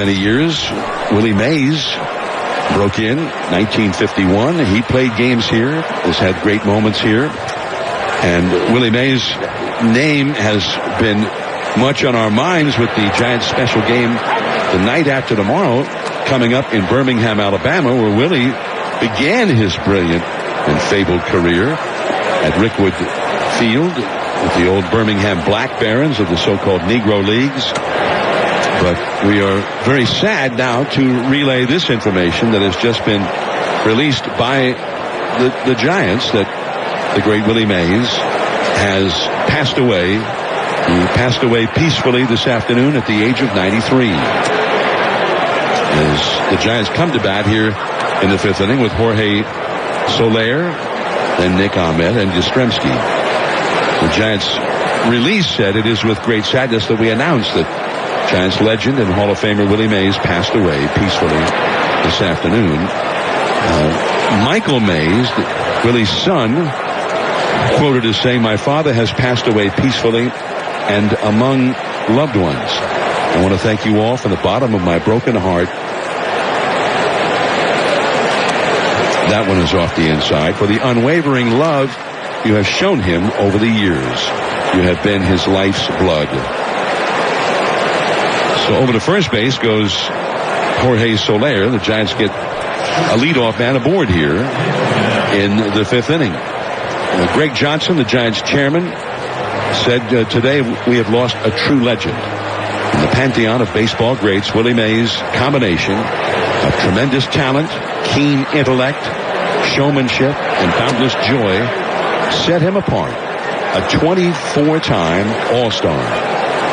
Many years, Willie Mays broke in 1951. He played games here, has had great moments here. And Willie Mays' name has been much on our minds with the Giants special game the night after tomorrow coming up in Birmingham, Alabama, where Willie began his brilliant and fabled career at Rickwood Field with the old Birmingham Black Barons of the so-called Negro Leagues. But we are very sad now to relay this information that has just been released by the Giants, that the great Willie Mays has passed away. He passed away peacefully this afternoon at the age of 93. As the Giants come to bat here in the fifth inning with Jorge Soler, then Nick Ahmed and Yastrzemski. The Giants release said, "It is with great sadness that we announce that Giants legend and Hall of Famer Willie Mays passed away peacefully this afternoon." Michael Mays, Willie's son, quoted as saying, "My father has passed away peacefully and among loved ones. I want to thank you all from the bottom of my broken heart." That one is off the inside. "For the unwavering love you have shown him over the years. You have been his life's blood." So over to first base goes Jorge Soler. The Giants get a leadoff man aboard here in the fifth inning. Greg Johnson, the Giants chairman, said, "Today we have lost a true legend. In the pantheon of baseball greats, Willie Mays' combination of tremendous talent, keen intellect, showmanship, and boundless joy set him apart. A 24-time All-Star.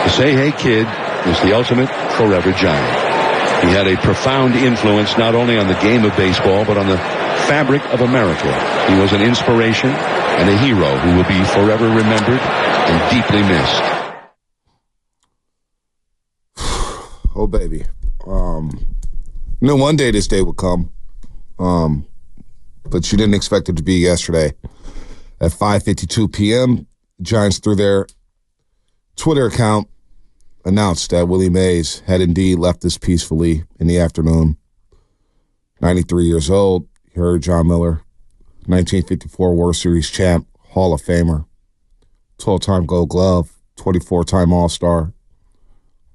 The Say Hey Kid was the ultimate forever Giant. He had a profound influence not only on the game of baseball, but on the fabric of America. He was an inspiration and a hero who will be forever remembered and deeply missed." Oh, baby. One day this day would come. But you didn't expect it to be yesterday. At 5:52 p.m., Giants, through their Twitter account, announced that Willie Mays had indeed left us peacefully in the afternoon. 93 years old. You heard John Miller, 1954 World Series champ, Hall of Famer, 12-time Gold Glove, 24-time All-Star,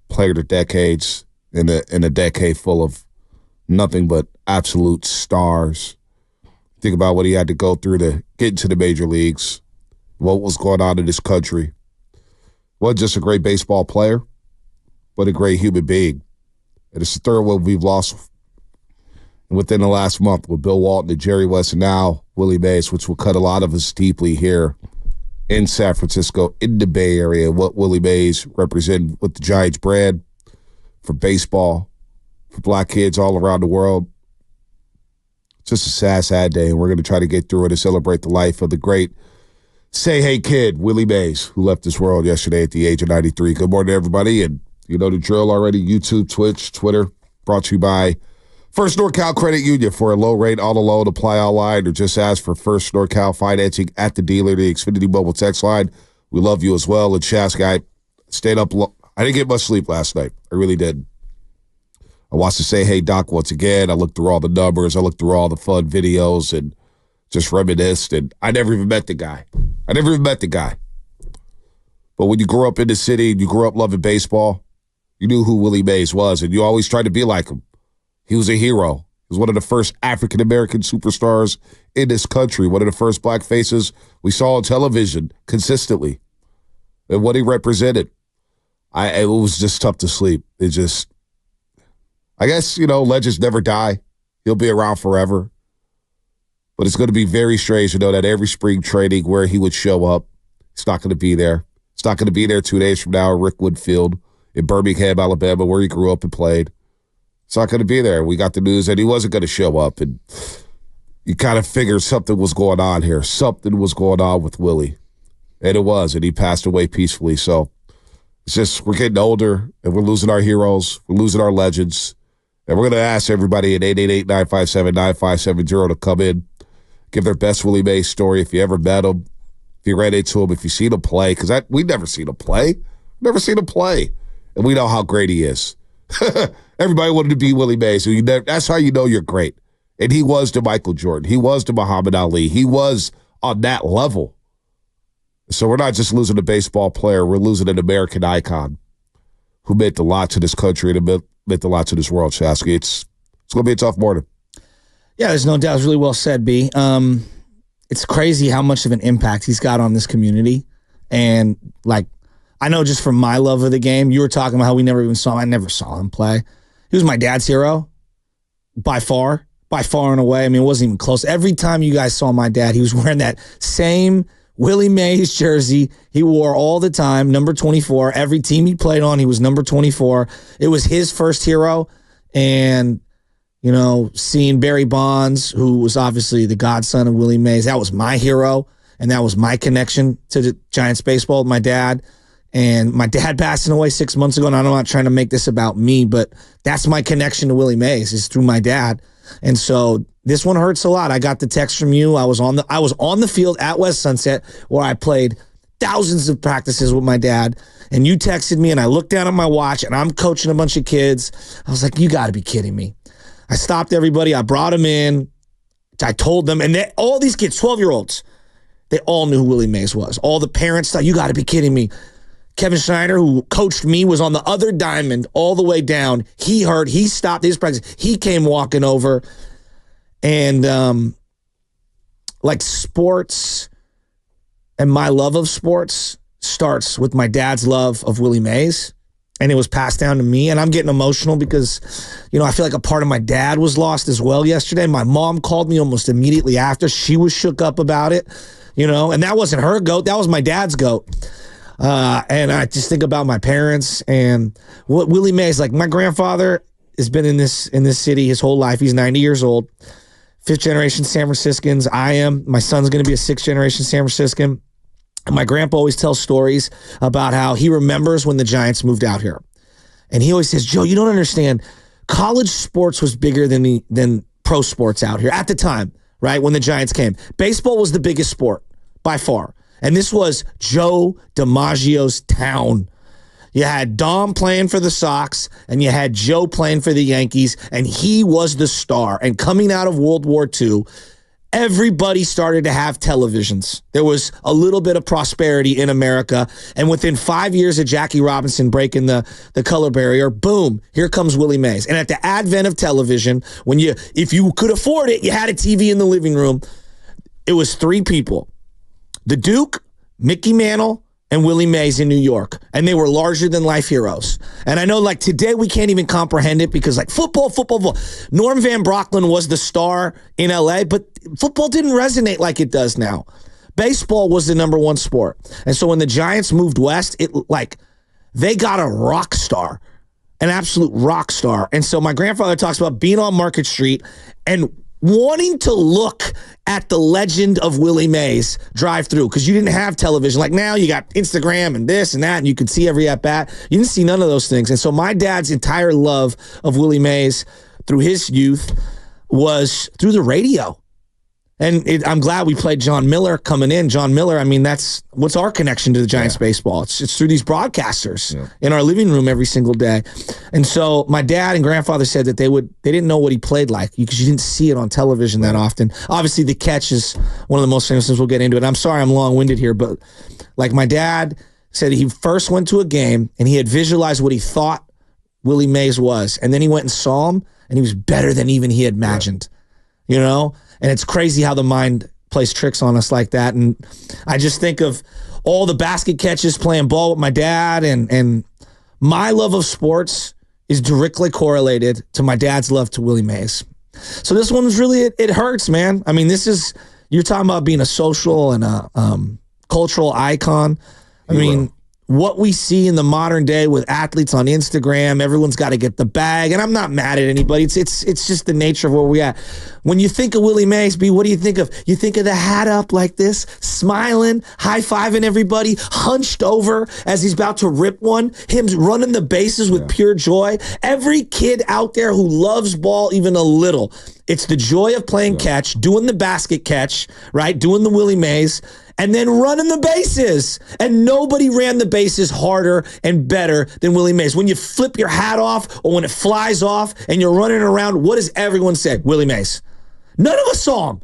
player of the decades in a decade full of nothing but absolute stars. Think about what he had to go through to get into the major leagues, what was going on in this country. Wasn't just a great baseball player, but a great human being. And it's the third one we've lost within the last month with Bill Walton and Jerry West, and now Willie Mays, which will cut a lot of us deeply here in San Francisco, in the Bay Area, what Willie Mays represented with the Giants brand for baseball, for black kids all around the world. Just a sad, sad day, and we're going to try to get through it and celebrate the life of the great Say Hey Kid, Willie Mays, who left this world yesterday at the age of 93. Good morning, everybody, and you know the drill already. YouTube, Twitch, Twitter, brought to you by First NorCal Credit Union. For a low rate auto loan, apply online or just ask for First NorCal financing at the dealer, the Xfinity Mobile text line. We love you as well. And Shaz guy, stayed up. I didn't get much sleep last night. I really didn't. I watched the Say Hey Doc once again. I looked through all the numbers. I looked through all the fun videos and just reminisced. And I never even met the guy. But when you grew up in the city and you grew up loving baseball, you knew who Willie Mays was, and you always tried to be like him. He was a hero. He was one of the first African-American superstars in this country, one of the first black faces we saw on television consistently. And what he represented, it was just tough to sleep. I guess, legends never die. He'll be around forever. But it's going to be very strange to know that every spring training where he would show up, he's not going to be there. He's not going to be there 2 days from now at Rickwood Field in Birmingham, Alabama, where he grew up and played. It's not going to be there. We got the news that he wasn't going to show up, and you kind of figured something was going on here. Something was going on with Willie. And it was, and he passed away peacefully. So it's just, we're getting older, and we're losing our heroes. We're losing our legends. And we're going to ask everybody at 888-957-9570 to come in, give their best Willie Mays story. If you ever met him, if you ran into him, if you seen him play, because we've never seen him play. And we know how great he is. Everybody wanted to be Willie Mays. That's how you know you're great. And he was to Michael Jordan. He was to Muhammad Ali. He was on that level. So we're not just losing a baseball player. We're losing an American icon who meant a lot to this country and meant a lot to this world, Shasky. It's going to be a tough morning. Yeah, there's no doubt. It's really well said, B. It's crazy how much of an impact he's got on this community. And, like, I know just from my love of the game, you were talking about how we never even saw him. I never saw him play. He was my dad's hero by far and away. I mean, it wasn't even close. Every time you guys saw my dad, he was wearing that same Willie Mays jersey he wore all the time, number 24. Every team he played on, he was number 24. It was his first hero. And, you know, seeing Barry Bonds, who was obviously the godson of Willie Mays, that was my hero. And that was my connection to the Giants baseball with my dad. And my dad passing away 6 months ago, and I'm not trying to make this about me, but that's my connection to Willie Mays is through my dad. And so this one hurts a lot. I got the text from you. I was on the field at West Sunset where I played thousands of practices with my dad. And you texted me, and I looked down at my watch, and I'm coaching a bunch of kids. I was like, you got to be kidding me. I stopped everybody. I brought them in. I told them, and all these kids, 12-year-olds, they all knew who Willie Mays was. All the parents thought, you got to be kidding me. Kevin Schneider, who coached me, was on the other diamond all the way down. He stopped his practice. He came walking over. And like sports and my love of sports starts with my dad's love of Willie Mays. And it was passed down to me. And I'm getting emotional because, you know, I feel like a part of my dad was lost as well yesterday. My mom called me almost immediately after. She was shook up about it, you know. And that wasn't her goat. That was my dad's goat. And I just think about my parents and what Willie Mays, like my grandfather has been in this city his whole life. He's 90 years old, 5th generation San Franciscans. I am. My son's going to be a 6th generation San Franciscan. And my grandpa always tells stories about how he remembers when the Giants moved out here. And he always says, Joe, you don't understand. College sports was bigger than pro sports out here at the time, right? When the Giants came. Baseball was the biggest sport by far. And this was Joe DiMaggio's town. You had Dom playing for the Sox, and you had Joe playing for the Yankees, and he was the star. And coming out of World War II, everybody started to have televisions. There was a little bit of prosperity in America. And within 5 years of Jackie Robinson breaking the color barrier, boom, here comes Willie Mays. And at the advent of television, if you could afford it, you had a TV in the living room. It was 3 people. The Duke, Mickey Mantle, and Willie Mays in New York. And they were larger-than-life heroes. And I know, like, today we can't even comprehend it because, like, football. Norm Van Brocklin was the star in L.A., but football didn't resonate like it does now. Baseball was the number one sport. And so when the Giants moved west, they got a rock star, an absolute rock star. And so my grandfather talks about being on Market Street and wanting to look at the legend of Willie Mays drive through because you didn't have television. Like now you got Instagram and this and that, and you could see every at-bat. You didn't see none of those things. And so my dad's entire love of Willie Mays through his youth was through the radio. And I'm glad we played John Miller coming in. John Miller, I mean, that's what's our connection to the Giants baseball. It's through these broadcasters in our living room every single day. And so my dad and grandfather said that they didn't know what he played like because you didn't see it on television that often. Obviously, the catch is one of the most famous things. We'll get into it. I'm sorry I'm long-winded here, but like my dad said he first went to a game and he had visualized what he thought Willie Mays was. And then he went and saw him, and he was better than even he had imagined, you know? And it's crazy how the mind plays tricks on us like that. And I just think of all the basket catches playing ball with my dad. And my love of sports is directly correlated to my dad's love to Willie Mays. So this one was really, it hurts, man. I mean, you're talking about being a social and a cultural icon. I mean, what we see in the modern day with athletes on Instagram, everyone's got to get the bag, and I'm not mad at anybody. It's just the nature of where we're at. When you think of Willie Mays, B, what do you think of? You think of the hat up like this, smiling, high-fiving everybody, hunched over as he's about to rip one, him running the bases with pure joy. Every kid out there who loves ball even a little It's the joy of playing catch, doing the basket catch, right? Doing the Willie Mays, and then running the bases. And nobody ran the bases harder and better than Willie Mays. When you flip your hat off or when it flies off and you're running around, what does everyone say? Willie Mays. None of us saw him.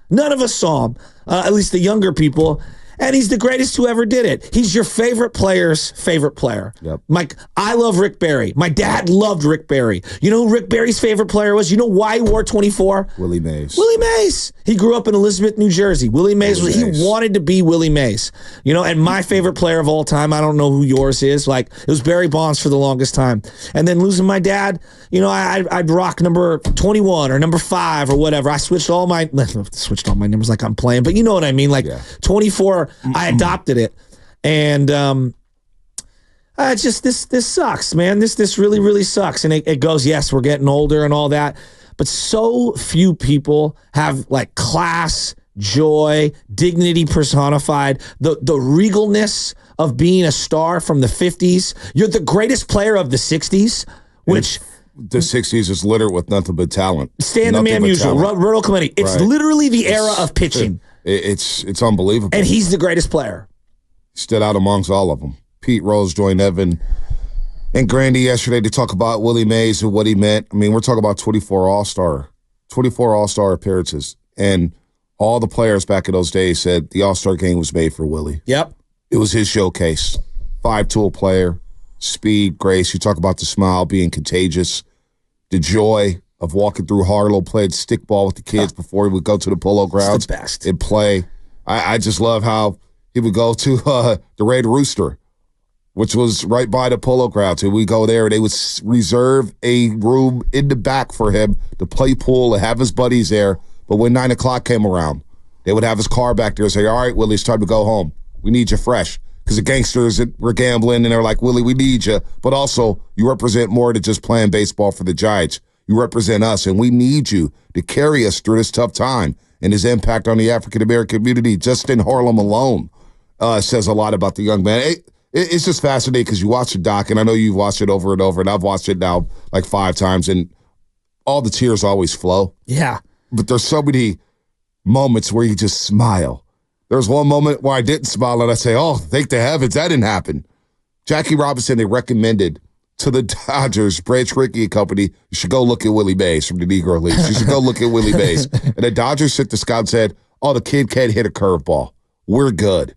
None of us saw him, at least the younger people. And he's the greatest who ever did it. He's your favorite player's favorite player. Yep. Mike, I love Rick Barry. My dad loved Rick Barry. You know who Rick Barry's favorite player was? You know why he wore 24? Willie Mays. Willie Mays. He grew up in Elizabeth, New Jersey. Willie Mays, he wanted to be Willie Mays. You know, and my favorite player of all time, I don't know who yours is. Like, it was Barry Bonds for the longest time. And then losing my dad, you know, I'd rock number 21 or number 5 or whatever. I switched all my numbers like I'm playing, but you know what I mean? Like 24, I adopted it. And it's just this sucks, man. This really, really sucks. And it goes, yes, we're getting older and all that. But so few people have like class, joy, dignity personified, the regalness of being a star from the 50s. You're the greatest player of the 60s, which... The 60s is littered with nothing but talent. Stan the Man Musial, Roberto Clemente. It's literally the era of pitching. It's unbelievable. And he's the greatest player. He stood out amongst all of them. Pete Rose joined Evan and Grandy yesterday to talk about Willie Mays and what he meant. I mean, we're talking about 24 All-Star appearances. And all the players back in those days said the All-Star game was made for Willie. Yep. It was his showcase. 5-tool player, speed, grace. You talk about the smile being contagious, the joy of walking through Harlow, playing stickball with the kids before he would go to the polo grounds. It's the best. And play. I just love how he would go to the Red Rooster, which was right by the polo grounds. And we go there, and they would reserve a room in the back for him to play pool and have his buddies there. But when 9 o'clock came around, they would have his car back there and say, all right, Willie, it's time to go home. We need you fresh. Because the gangsters were gambling, and they're like, Willie, we need you. But also, you represent more than just playing baseball for the Giants. You represent us, and we need you to carry us through this tough time. And his impact on the African-American community, just in Harlem alone, says a lot about the young man. It's just fascinating because you watch the doc, and I know you've watched it over and over, and I've watched it now like 5 times, and all the tears always flow. Yeah. But there's so many moments where you just smile. There was one moment where I didn't smile, and I say, oh, thank the heavens, that didn't happen. Jackie Robinson, they recommended to the Dodgers, Branch Rickey and company, you should go look at Willie Mays from the Negro Leagues. You should go look at Willie Mays. And the Dodgers sent the scout and said, oh, the kid can't hit a curveball. We're good.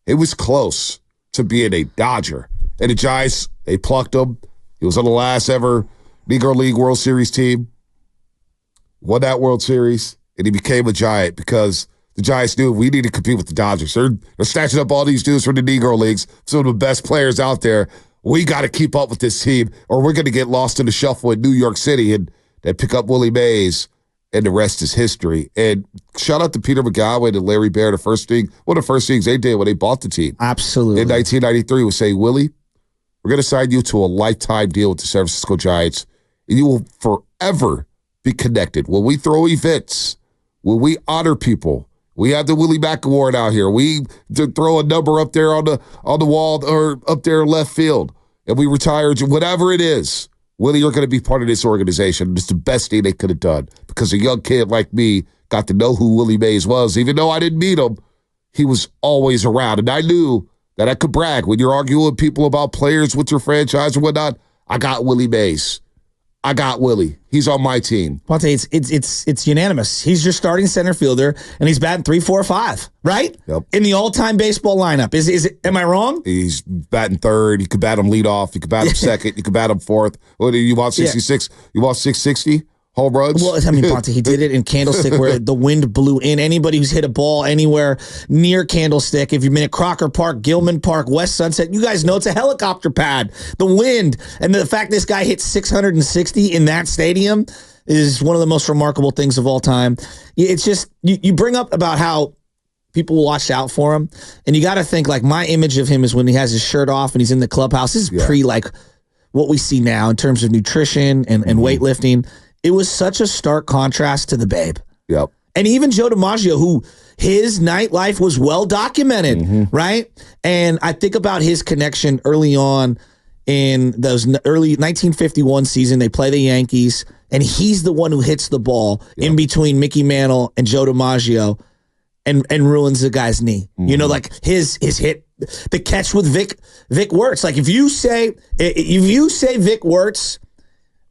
It was close to being a Dodger. And the Giants, they plucked him. He was on the last ever Negro League World Series team. Won that World Series, and he became a Giant because the Giants knew we need to compete with the Dodgers. They're snatching up all these dudes from the Negro Leagues, some of the best players out there. We got to keep up with this team, or we're going to get lost in the shuffle in New York City. And they pick up Willie Mays, and the rest is history. And shout out to Peter McGowan and Larry Baer. One of the first things they did when they bought the team. Absolutely. In 1993 was say, Willie, we're going to sign you to a lifetime deal with the San Francisco Giants, and you will forever be connected. When we throw events, when we honor people, we have the Willie Mack Award out here. We throw a number up there on the wall or up there left field, and we retire, whatever it is. Willie, you're going to be part of this organization. It's the best thing they could have done because a young kid like me got to know who Willie Mays was. Even though I didn't meet him, he was always around. And I knew that I could brag. When you're arguing with people about players with your franchise or whatnot, I got Willie Mays. I got Willie. He's on my team. Ponte, it's unanimous. He's your starting center fielder, and he's batting 3, 4, 5, right? Yep. In the all-time baseball lineup. Is it? Am I wrong? He's batting third. You could bat him leadoff. You could bat him second. You could bat him fourth. What do you want? 66? Yeah. You want 660 home runs? Well, I mean, Ponte, he did it in Candlestick where the wind blew in. Anybody who's hit a ball anywhere near Candlestick, if you've been at Crocker Park, Gilman Park, West Sunset, you guys know it's a helicopter pad. The wind and the fact this guy hit 660 in that stadium is one of the most remarkable things of all time. It's just, you bring up about how people watched out for him, and you got to think, like, my image of him is when he has his shirt off and he's in the clubhouse. This is pre, like, what we see now in terms of nutrition and weightlifting. It was such a stark contrast to the Babe. Yep. And even Joe DiMaggio, who his nightlife was well documented, right? And I think about his connection early on in those early 1951 season. They play the Yankees, and he's the one who hits the ball in between Mickey Mantle and Joe DiMaggio and ruins the guy's knee. You know, like his hit, the catch with Vic Wirtz. Like if you say Vic Wirtz,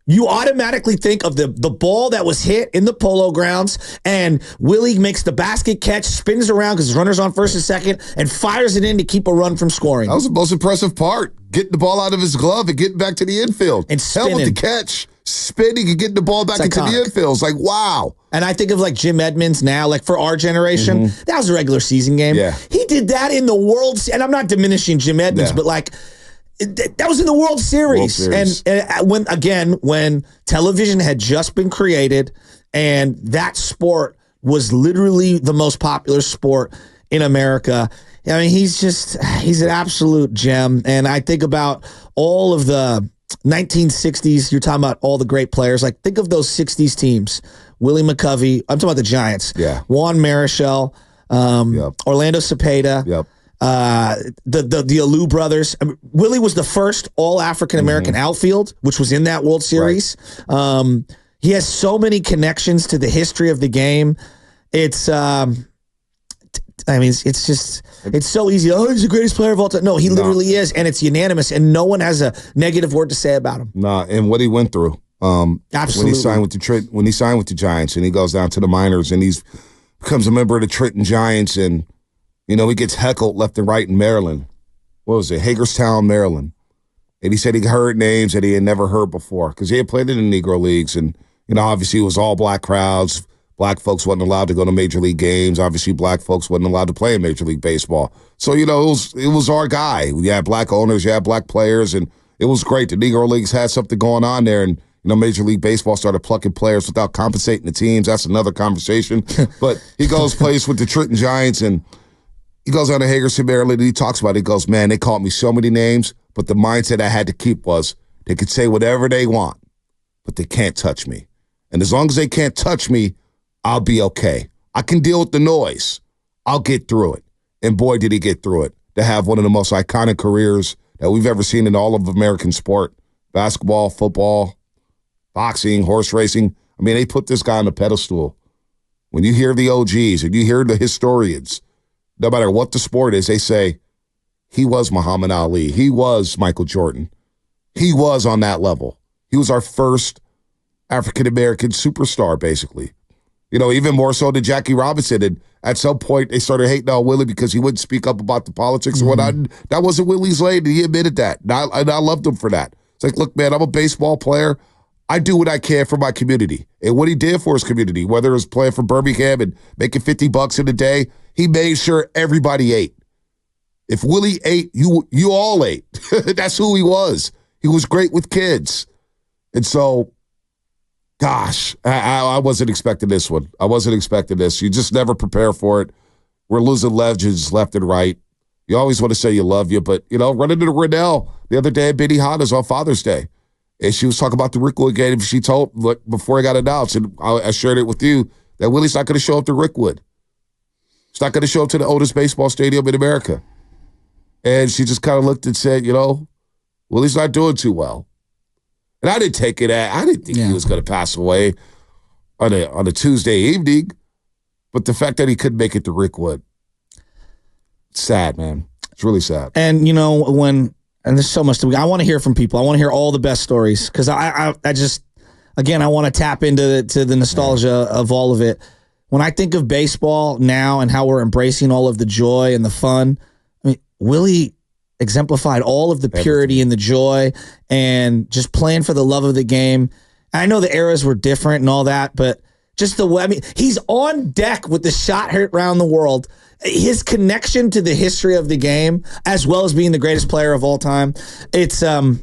you automatically think of the ball that was hit in the Polo Grounds, and Willie makes the basket catch, spins around because his runner's on first and second, and fires it in to keep a run from scoring. That was the most impressive part. Getting the ball out of his glove and getting back to the infield. And spinning. Hell with the catch. Spinning and getting the ball back into the infield. It's like, wow. And I think of like Jim Edmonds now, like for our generation, that was a regular season game. Yeah. He did that in the World Series. And I'm not diminishing Jim Edmonds, but like, that was in the World Series. And when television had just been created and that sport was literally the most popular sport in America. I mean, he's an absolute gem. And I think about all of the 1960s, you're talking about all the great players. Like, think of those 60s teams. Willie McCovey. I'm talking about the Giants. Yeah. Juan Marichal, Orlando Cepeda. Yep. The Alou brothers. I mean, Willie was the first all-African-American outfield, which was in that World Series. Right. He has so many connections to the history of the game. It's, it's so easy. Oh, he's the greatest player of all time. No, he literally is, and it's unanimous, and no one has a negative word to say about him. Nah, and what he went through. Absolutely. When he signed with the Giants, and he goes down to the minors, and he's becomes a member of the Trenton Giants, and you know, he gets heckled left and right in Maryland. What was it? Hagerstown, Maryland. And he said he heard names that he had never heard before because he had played in the Negro Leagues. And, you know, obviously it was all black crowds. Black folks wasn't allowed to go to Major League games. Obviously, black folks wasn't allowed to play in Major League Baseball. So, you know, it was our guy. We had black owners, you had black players, and it was great. The Negro Leagues had something going on there, and you know, Major League Baseball started plucking players without compensating the teams. That's another conversation. But he goes, plays with the Trenton Giants, and he goes on to Hagerstown, Maryland, and he talks about it. He goes, man, they called me so many names, but the mindset I had to keep was they could say whatever they want, but they can't touch me. And as long as they can't touch me, I'll be okay. I can deal with the noise. I'll get through it. And boy, did he get through it. To have one of the most iconic careers that we've ever seen in all of American sport. Basketball, football, boxing, horse racing. I mean, they put this guy on a pedestal. When you hear the OGs and you hear the historians, no matter what the sport is, they say, he was Muhammad Ali. He was Michael Jordan. He was on that level. He was our first African-American superstar, basically. You know, even more so than Jackie Robinson. And at some point, they started hating on Willie because he wouldn't speak up about the politics or whatnot. That wasn't Willie's lane, and he admitted that. And I loved him for that. It's like, look, man, I'm a baseball player. I do what I can for my community. And what he did for his community, whether it was playing for Birmingham and making $50 in a day, he made sure everybody ate. If Willie ate, you all ate. That's who he was. He was great with kids. And so, gosh, I wasn't expecting this one. I wasn't expecting this. You just never prepare for it. We're losing legends left and right. You always want to say you love you, but, you know, running into Renell the other day at Benihana's on Father's Day. And she was talking about the Rickwood game. She told, look, before it got announced, and I shared it with you, that Willie's not going to show up to Rickwood. He's not going to show up to the oldest baseball stadium in America. And she just kind of looked and said, you know, Willie's not doing too well. And I didn't take it I didn't think he was going to pass away on a Tuesday evening. But the fact that he couldn't make it to Rickwood, it's sad, man. It's really sad. And, you know, and there's so much I want to hear from people. I want to hear all the best stories because I just, again, I want to tap into the nostalgia of all of it. When I think of baseball now and how we're embracing all of the joy and the fun, I mean, Willie exemplified all of the purity and the joy and just playing for the love of the game. I know the eras were different and all that, but just the way, I mean, he's on deck with the shot heard around the world. His connection to the history of the game, as well as being the greatest player of all time, it's God.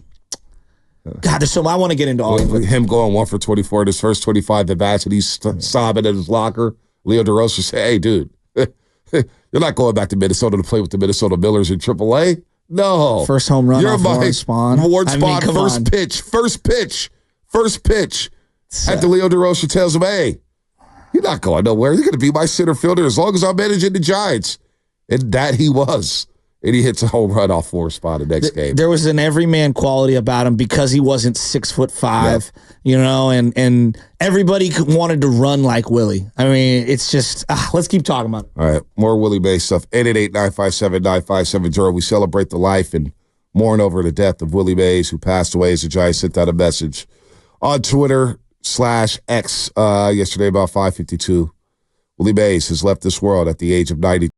There's so I want to get into all of it. Him going 1 for 24 in his first 25 at bats, and he's sobbing at his locker. Leo DeRosa said, "Hey, dude, you're not going back to Minnesota to play with the Minnesota Millers in AAA. No, first home run off Warren Spahn. Warren Spahn, first pitch." After Leo DeRosa tells him, "Hey, you're not going nowhere. You're going to be my center fielder as long as I'm managing the Giants." And that he was. And he hits a home run off 4 spot the next game. There was an everyman quality about him because he wasn't 6'5", you know, and everybody wanted to run like Willie. I mean, it's just, let's keep talking about it. All right, more Willie Mays stuff. 888-957-9570. We celebrate the life and mourn over the death of Willie Mays, who passed away as the Giants sent out a message on Twitter /X yesterday about 5:52. Willie Mays has left this world at the age of 92.